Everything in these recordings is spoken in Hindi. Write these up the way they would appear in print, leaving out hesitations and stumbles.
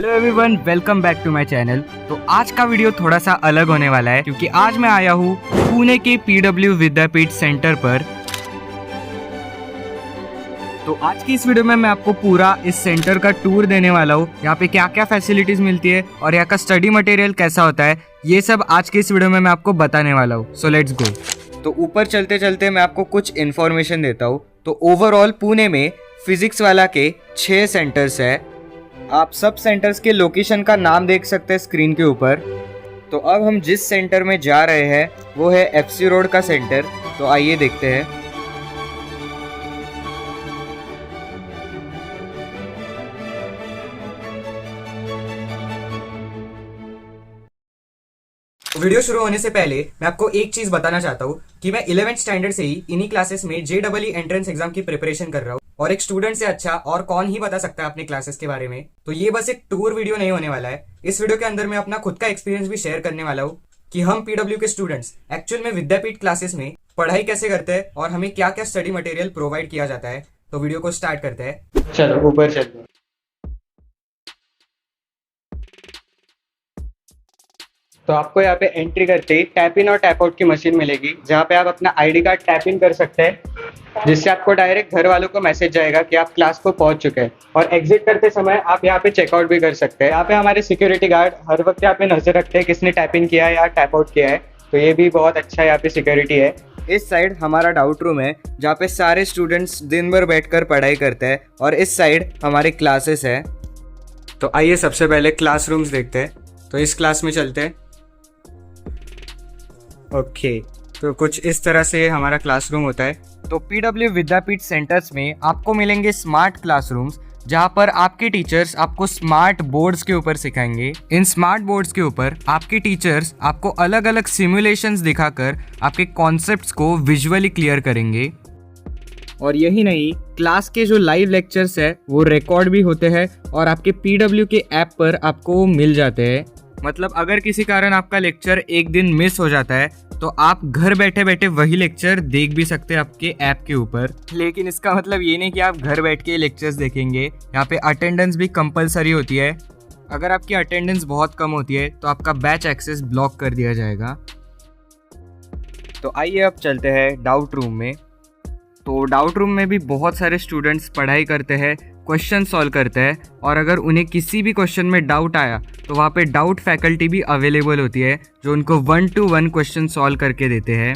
Hello everyone, welcome back to my channel. तो आज का वीडियो थोड़ा सा अलग होने वाला है क्योंकि आज मैं आया हूँ पुणे के पीडब्ल्यू विद्यापीठ सेंटर पर। तो आज की इस वीडियो में मैं आपको पूरा इस सेंटर का टूर देने वाला हूँ। यहाँ पे क्या क्या फैसिलिटीज मिलती है और यहाँ का स्टडी मटेरियल कैसा होता है, ये सब आज की इस वीडियो में मैं आपको बताने वाला हूँ। So let's go. तो ऊपर चलते चलते मैं आपको कुछ इन्फॉर्मेशन देता हूँ। तो ओवरऑल पुणे में फिजिक्स वाला के 6 सेंटर्स है। आप सब सेंटर्स के लोकेशन का नाम देख सकते हैं स्क्रीन के ऊपर। तो अब हम जिस सेंटर में जा रहे हैं वो है एफसी रोड का सेंटर। तो आइए देखते हैं। वीडियो शुरू होने से पहले मैं आपको एक चीज बताना चाहता हूँ कि मैं 11th स्टैंडर्ड से ही इन्हीं क्लासेस में JEE एंट्रेंस एग्जाम की प्रिपरेशन कर रहा हूँ और एक स्टूडेंट से अच्छा और कौन ही बता सकता है अपने क्लासेस के बारे में। तो ये बस एक टूर वीडियो नहीं होने वाला है। इस वीडियो के अंदर मैं अपना खुद का एक्सपीरियंस भी शेयर करने वाला हूँ कि हम पीडब्ल्यू के स्टूडेंट्स एक्चुअल में विद्यापीठ क्लासेस में पढ़ाई कैसे करते हैं और हमें क्या क्या स्टडी मटेरियल प्रोवाइड किया जाता है। तो वीडियो को स्टार्ट करते हैं। चलो ऊपर चलते हैं। तो आपको यहाँ पे एंट्री करते ही टैप इन और टैप आउट की मशीन मिलेगी, जहाँ पे आप अपना आईडी कार्ड टैप इन कर सकते हैं, जिससे आपको डायरेक्ट घर वालों को मैसेज जाएगा कि आप क्लास को पहुंच चुके हैं। और एग्जिट करते समय आप यहाँ पे चेकआउट भी कर सकते हैं। यहाँ पे हमारे सिक्योरिटी गार्ड हर वक्त यहाँ पे नजर रखते हैं किसने टैप इन किया है या टैप आउट किया है। तो ये भी बहुत अच्छा यहाँ पे सिक्योरिटी है। इस साइड हमारा डाउट रूम है, जहाँ पे सारे स्टूडेंट्स दिन भर बैठकर पढ़ाई करते हैं, और इस साइड हमारे क्लासेस है। तो आइए सबसे पहले क्लासरूम्स देखते हैं। तो इस क्लास में चलते हैं। ओके, तो कुछ इस तरह से हमारा क्लासरूम होता है। तो पीडब्ल्यू विद्यापीठ सेंटर्स में आपको मिलेंगे स्मार्ट क्लासरूम्स, जहाँ पर आपके टीचर्स आपको स्मार्ट बोर्ड्स के ऊपर सिखाएंगे। इन स्मार्ट बोर्ड्स के ऊपर आपके टीचर्स आपको अलग अलग सिमुलेशंस दिखाकर आपके कॉन्सेप्ट्स को विजुअली क्लियर करेंगे। और यही नहीं, क्लास के जो लाइव लेक्चर्स है वो रिकॉर्ड भी होते हैं और आपके पीडब्ल्यू के ऐप पर आपको मिल जाते हैं। मतलब अगर किसी कारण आपका लेक्चर एक दिन मिस हो जाता है तो आप घर बैठे बैठे वही लेक्चर देख भी सकते हैं आपके ऐप के ऊपर। लेकिन इसका मतलब ये नहीं कि आप घर बैठ के लेक्चर्स देखेंगे। यहाँ पे अटेंडेंस भी कंपलसरी होती है। अगर आपकी अटेंडेंस बहुत कम होती है तो आपका बैच एक्सेस ब्लॉक कर दिया जाएगा। तो आइए अब चलते हैं डाउट रूम में। तो डाउट रूम में भी बहुत सारे स्टूडेंट्स पढ़ाई करते हैं, क्वेश्चन सॉल्व करते हैं, और अगर उन्हें किसी भी क्वेश्चन में डाउट आया तो वहाँ पे डाउट फैकल्टी भी अवेलेबल होती है, जो उनको 1-to-1 क्वेश्चन सॉल्व करके देते हैं।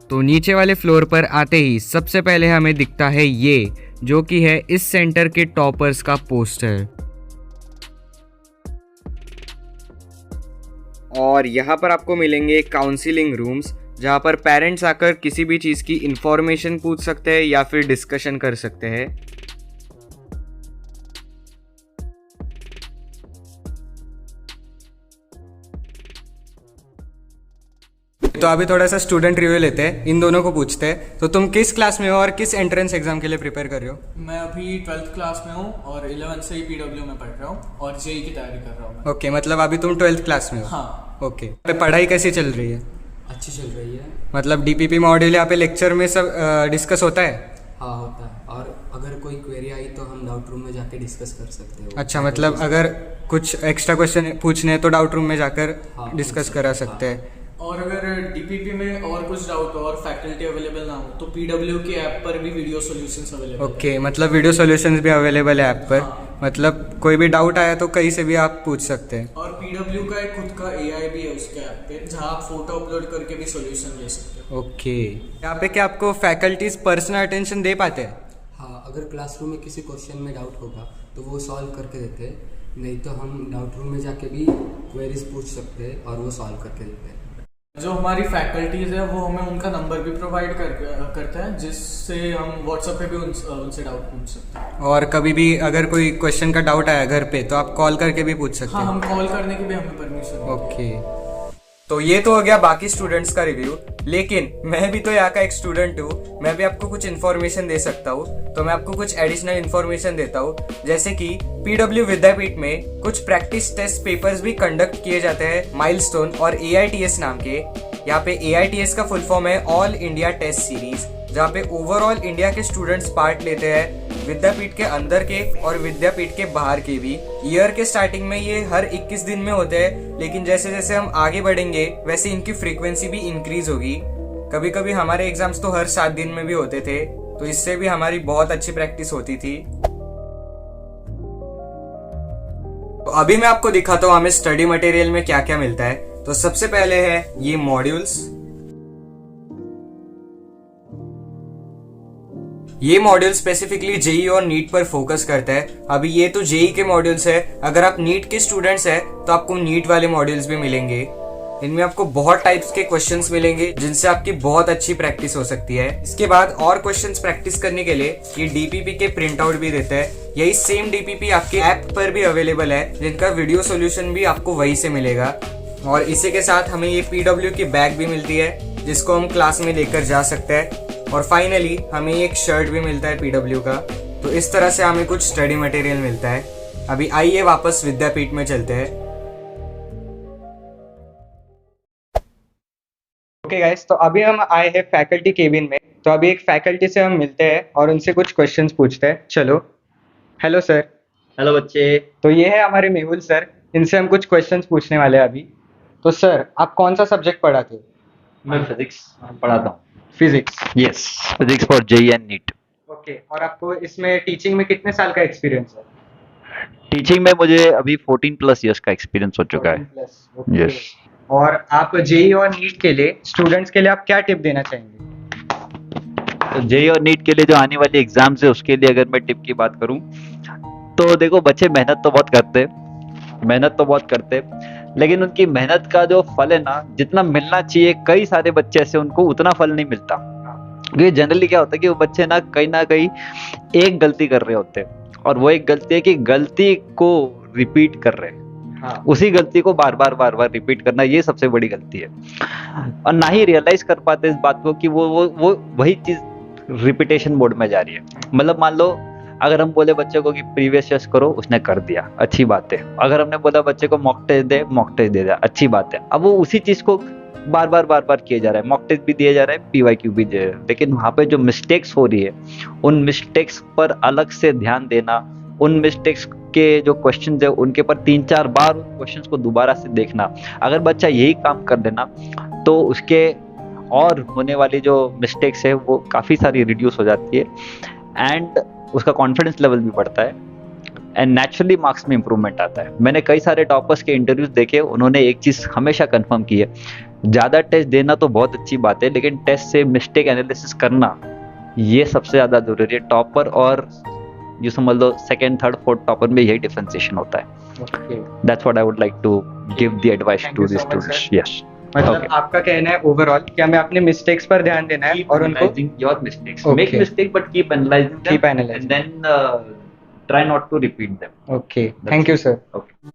तो नीचे वाले फ्लोर पर आते ही सबसे पहले हमें दिखता है ये, जो कि है इस सेंटर के टॉपर्स का पोस्टर। और यहाँ पर आपको मिलेंगे काउंसलिंग रूम्स, जहाँ पर पेरेंट्स आकर किसी भी चीज़ की इंफॉर्मेशन पूछ सकते हैं या फिर डिस्कशन कर सकते हैं। तो अभी थोड़ा सा स्टूडेंट रिव्यू लेते हैं, इन दोनों को पूछते हैं। तो तुम किस क्लास में हो और किस एंट्रेंस एग्जाम के लिए प्रिपेयर कर रहे हो? मैं अभी 12th क्लास में हूँ और 11th से ही पीडब्ल्यू में पढ़ रहा हूँ और जेई की तैयारी कर रहा हूँ। ओके, मतलब अभी तुम 12th क्लास में हो? हाँ। ओके, पे पढ़ाई कैसी चल रही है? अच्छी चल रही है। मतलब डीपीपी मॉड्यूल यहाँ पे लेक्चर में सब डिस्कस होता है? हाँ होता है, और अगर कोई क्वेरी आई तो हम डाउट रूम में जाके डिस्कस कर सकते हो। अच्छा, मतलब अगर कुछ एक्स्ट्रा क्वेश्चन पूछने हैं तो डाउट रूम में जाकर डिस्कस करा सकते हैं। और अगर डीपीपी में और कुछ डाउट हो और फैकल्टी अवेलेबल ना हो तो पीडब्ल्यू के ऐप पर भी वीडियो सॉल्यूशंस अवेलेबल ओके, मतलब वीडियो सॉल्यूशंस भी अवेलेबल है ऐप पर। हाँ। मतलब कोई भी डाउट आया तो कहीं से भी आप पूछ सकते हैं। और पीडब्ल्यू का एक खुद का एआई भी है उसके ऐप पे, जहाँ आप फोटो अपलोड करके भी सॉल्यूशन ले सकते हो। ओके, यहाँ पे क्या आपको फैकल्टीज पर्सनल अटेंशन दे पाते हैं? हाँ, अगर क्लासरूम में किसी क्वेश्चन में डाउट होगा तो वो सॉल्व करके देते हैं, नहीं तो हम डाउट रूम में जाके भी क्वेरीज पूछ सकते हैं और वो सॉल्व करके देते हैं। जो हमारी फैकल्टीज है वो हमें उनका नंबर भी प्रोवाइड करते हैं, जिससे हम व्हाट्सएप पे भी उनसे डाउट पूछ सकते हैं। और कभी भी अगर कोई क्वेश्चन का डाउट आया घर पे तो आप कॉल करके भी पूछ सकते हैं? हाँ, हम कॉल करने की भी हमें परमिशन। ओके, तो ये तो हो गया बाकी स्टूडेंट्स का रिव्यू। लेकिन मैं भी तो यहाँ का एक स्टूडेंट हूँ, मैं भी आपको कुछ इन्फॉर्मेशन दे सकता हूँ। तो मैं आपको कुछ एडिशनल इन्फॉर्मेशन देता हूँ, जैसे कि पीडब्ल्यू विद्यापीठ में कुछ प्रैक्टिस टेस्ट पेपर्स भी कंडक्ट किए जाते हैं माइलस्टोन और AITS नाम के। यहाँ पे AITS का फुल फॉर्म है ऑल इंडिया टेस्ट सीरीज। जहाँ पे ओवरऑल इंडिया के स्टूडेंट्स पार्ट लेते हैं, विद्यापीठ के अंदर के और विद्यापीठ के बाहर के भी। ईयर के स्टार्टिंग में ये हर 21 दिन में होते हैं, लेकिन जैसे जैसे हम आगे बढ़ेंगे वैसे इनकी फ्रीक्वेंसी भी इंक्रीज होगी। कभी कभी हमारे एग्जाम्स तो हर 7 दिन में भी होते थे, तो इससे भी हमारी बहुत अच्छी प्रैक्टिस होती थी। तो अभी मैं आपको दिखाता हूँ हमें स्टडी मटेरियल में क्या क्या मिलता है। तो सबसे पहले है ये मॉड्यूल्स। ये मॉड्यूल स्पेसिफिकली जेई और नीट पर फोकस करता है। अभी ये तो जेई के मॉड्यूल्स है, अगर आप नीट के स्टूडेंट्स हैं तो आपको नीट वाले मॉड्यूल्स भी मिलेंगे। इनमें आपको बहुत टाइप्स के क्वेश्चंस मिलेंगे जिनसे आपकी बहुत अच्छी प्रैक्टिस हो सकती है। इसके बाद और क्वेश्चंस प्रैक्टिस करने के लिए ये डीपीपी के प्रिंट आउट भी देता है। यही सेम डीपीपी आपके ऐप पर भी अवेलेबल है, जिनका वीडियो सॉल्यूशन भी आपको वहीं से मिलेगा। और इसी के साथ हमें ये पीडब्ल्यू की बैग भी मिलती है, जिसको हम क्लास में लेकर जा सकते हैं। और फाइनली हमें एक शर्ट भी मिलता है पीडब्ल्यू का। तो इस तरह से हमें कुछ स्टडी मटेरियल मिलता है। अभी आइए वापस विद्यापीठ में चलते हैं। ओके गाइस, तो अभी हम आए हैं फैकल्टी केबिन में। तो अभी एक फैकल्टी से हम मिलते हैं और उनसे कुछ क्वेश्चंस पूछते हैं। चलो। Hello sir. हेलो बच्चे। तो ये है हमारे मेहुल सर, इनसे हम कुछ क्वेश्चंस पूछने वाले हैं अभी। तो सर, आप कौन सा सब्जेक्ट पढ़ाते हो? मैं फिजिक्स पढ़ाता हूँ। Physics? Yes, physics for JEE and NEET. Okay. और आपको इसमें टीचिंग में कितने साल का एक्सपीरियंस है? टीचिंग में मुझे अभी 14+ इयर्स का एक्सपीरियंस हो चुका है। 14+, ओके। यस। और आप जेई और नीट के लिए स्टूडेंट्स के लिए आप क्या टिप देना चाहेंगे? तो जेई और नीट के लिए जो आने वाली एग्जाम्स है उसके लिए अगर मैं टिप की बात करूँ तो देखो, बच्चे मेहनत तो बहुत करते लेकिन उनकी मेहनत का जो फल है ना, जितना मिलना चाहिए, कई सारे बच्चे ऐसे उनको उतना फल नहीं मिलता। क्योंकि जनरली क्या होता है कि वो बच्चे ना कहीं एक गलती कर रहे होते हैं, और वो एक गलती है कि गलती को रिपीट कर रहे हैं। हाँ। उसी गलती को बार बार रिपीट करना, ये सबसे बड़ी गलती है। और ना ही रियलाइज कर पाते इस बात को कि वो वही चीज रिपीटेशन मोड में जा रही है। मतलब मान लो अगर हम बोले बच्चे को कि प्रीवियस टेस्ट करो, उसने कर दिया, अच्छी बात है। अगर हमने बोला बच्चे को मॉक टेस्ट दे दिया, अच्छी बात है। अब वो उसी चीज को बार बार किया जा रहा है, मॉक टेस्ट भी दिया जा रहा है, पीवाईक्यू भी दे रहा है, लेकिन वहां पे जो मिस्टेक्स हो रही है उन मिस्टेक्स पर अलग से ध्यान देना, उन मिस्टेक्स के जो क्वेश्चन है उनके पर 3-4 बार उन क्वेश्चंस को दोबारा से देखना। अगर बच्चा यही काम कर देना तो उसके और होने वाली जो मिस्टेक्स है वो काफी सारी रिड्यूस हो जाती है, एंड उसका कॉन्फिडेंस लेवल भी बढ़ता है, एंड नेचुरली मार्क्स में इंप्रूवमेंट आता है। मैंने कई सारे टॉपर्स के इंटरव्यूज देखे, उन्होंने एक चीज हमेशा कंफर्म की है, ज्यादा टेस्ट देना तो बहुत अच्छी बात है, लेकिन टेस्ट से मिस्टेक एनालिसिस करना ये सबसे ज्यादा जरूरी है। टॉपर और जो समझ लो 2nd, 3rd, 4th टॉपर में यही डिफरेंशिएशन होता है। That's what I would like to give the advice to this students. Yes, मतलब आपका कहना है ओवरऑल कि हमें अपने मिस्टेक्स पर ध्यान देना है और उनको your mistakes, Okay. Make mistake but keep analysing analyzing. And then try not to repeat them. Okay, thank you sir. Okay.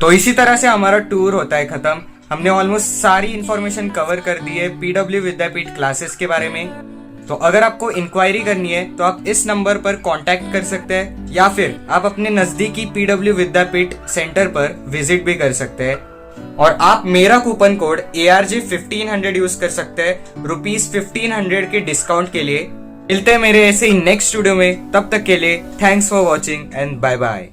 तो इसी तरह से हमारा टूर होता है खत्म। हमने ऑलमोस्ट सारी इंफॉर्मेशन कवर कर दी है पीडब्ल्यू विद्यापीठ क्लासेस के बारे में। तो अगर आपको इंक्वायरी करनी है तो आप इस नंबर पर कांटेक्ट कर सकते हैं, या फिर आप अपने नजदीकी पीडब्ल्यू विद्यापीठ सेंटर पर विजिट भी कर सकते हैं। और आप मेरा कूपन कोड ARJ1500 यूज कर सकते हैं ₹1500 के डिस्काउंट के लिए। मिलते हैं मेरे ऐसे ही नेक्स्ट वीडियो में, तब तक के लिए thanks for watching and bye bye.